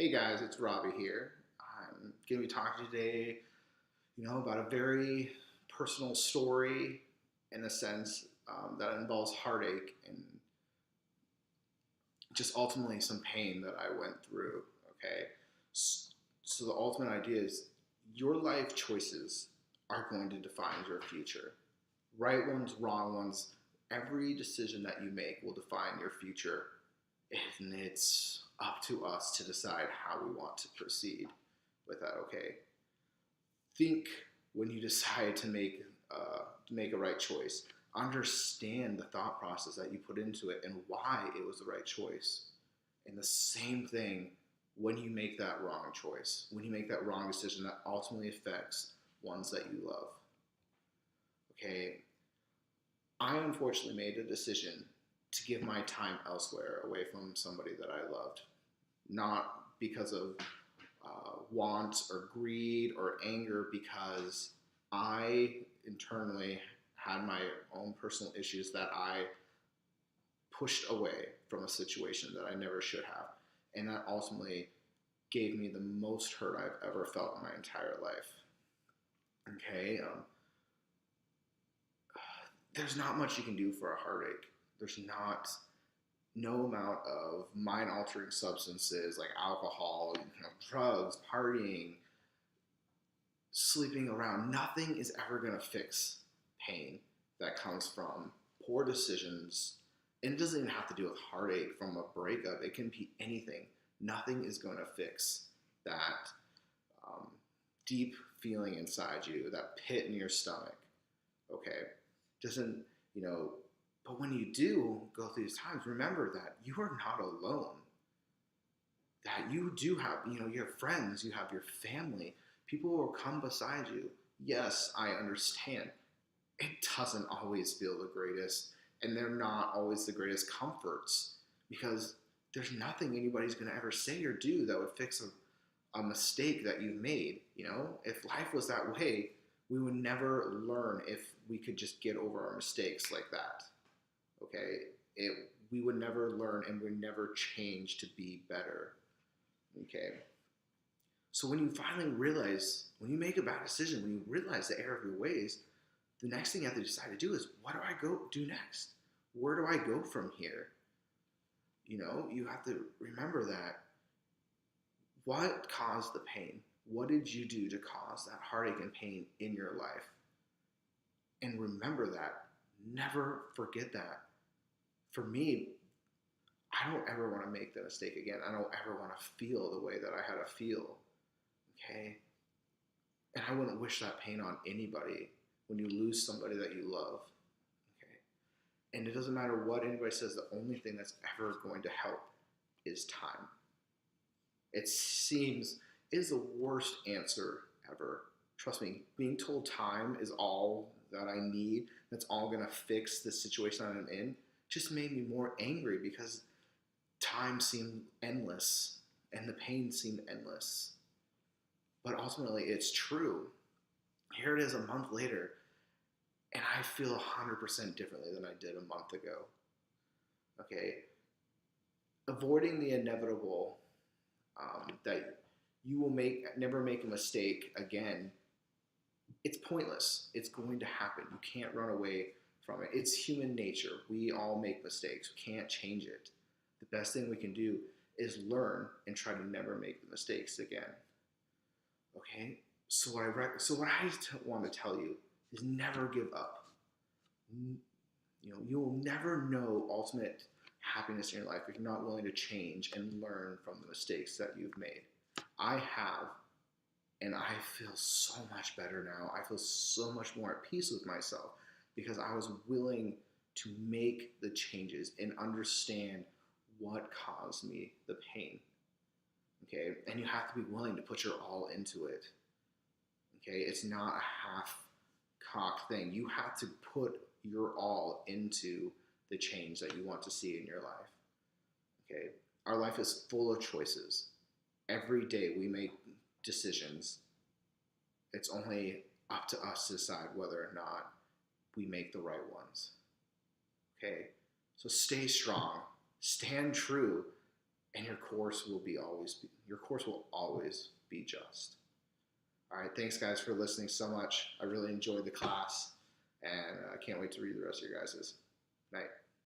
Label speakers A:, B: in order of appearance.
A: Hey guys, it's Robbie here. I'm going to be talking today, about a very personal story in a sense that involves heartache and just ultimately some pain that I went through. Okay, so the ultimate idea is your life choices are going to define your future. Right ones, wrong ones, every decision that you make will define your future, and it's up to us to decide how we want to proceed with that. Okay, think when you decide to make a right choice. Understand the thought process that you put into it and why it was the right choice. And the same thing when you make that wrong choice, when you make that wrong decision that ultimately affects ones that you love. Okay, I unfortunately made a decision to give my time elsewhere away from somebody that I loved, not because of want or greed or anger, because I internally had my own personal issues that I pushed away from a situation that I never should have. And that ultimately gave me the most hurt I've ever felt in my entire life. Okay, there's not much you can do for a heartache. There's not no amount of mind altering substances like alcohol, drugs, partying, sleeping around. Nothing is ever going to fix pain that comes from poor decisions. And it doesn't even have to do with heartache from a breakup, it can be anything. Nothing is going to fix that um, deep feeling inside you, that pit in your stomach. Okay? Doesn't, but when you do go through these times, remember that you are not alone. That you do have, you have friends, you have your family. People will come beside you. Yes, I understand. It doesn't always feel the greatest, and they're not always the greatest comforts because there's nothing anybody's going to ever say or do that would fix a mistake that you've made. If life was that way, we would never learn if we could just get over our mistakes like that. Okay, we would never learn and would never change to be better. Okay, so when you finally realize, when you make a bad decision, when you realize the error of your ways, the next thing you have to decide to do is, what do I go do next? Where do I go from here? You have to remember that. What caused the pain? What did you do to cause that heartache and pain in your life? And remember that. Never forget that. For me, I don't ever want to make that mistake again. I don't ever want to feel the way that I had to feel. Okay? And I wouldn't wish that pain on anybody when you lose somebody that you love. Okay? And it doesn't matter what anybody says, the only thing that's ever going to help is time. It is the worst answer ever. Trust me, being told time is all that I need, that's all going to fix the situation that I'm in, just made me more angry because time seemed endless and the pain seemed endless. But ultimately, it's true. Here it is a month later, and I feel 100% differently than I did a month ago. Okay? Avoiding the inevitable, that you will never make a mistake again, it's pointless. It's going to happen. You can't run away from it. It's human nature. We all make mistakes. We can't change it. The best thing we can do is learn and try to never make the mistakes again. Okay? So what I want to tell you is never give up. You will never know ultimate happiness in your life if you're not willing to change and learn from the mistakes that you've made. I have, and I feel so much better now. I feel so much more at peace with myself because I was willing to make the changes and understand what caused me the pain. Okay, and you have to be willing to put your all into it. Okay, it's not a half-cocked thing. You have to put your all into the change that you want to see in your life. Okay, our life is full of choices. Every day we make decisions. It's only up to us to decide whether or not we make the right ones. Okay, so stay strong, stand true, and your course will always be just. All right, thanks guys for listening so much. I really enjoyed the class, and I can't wait to read the rest of your guys's. Night.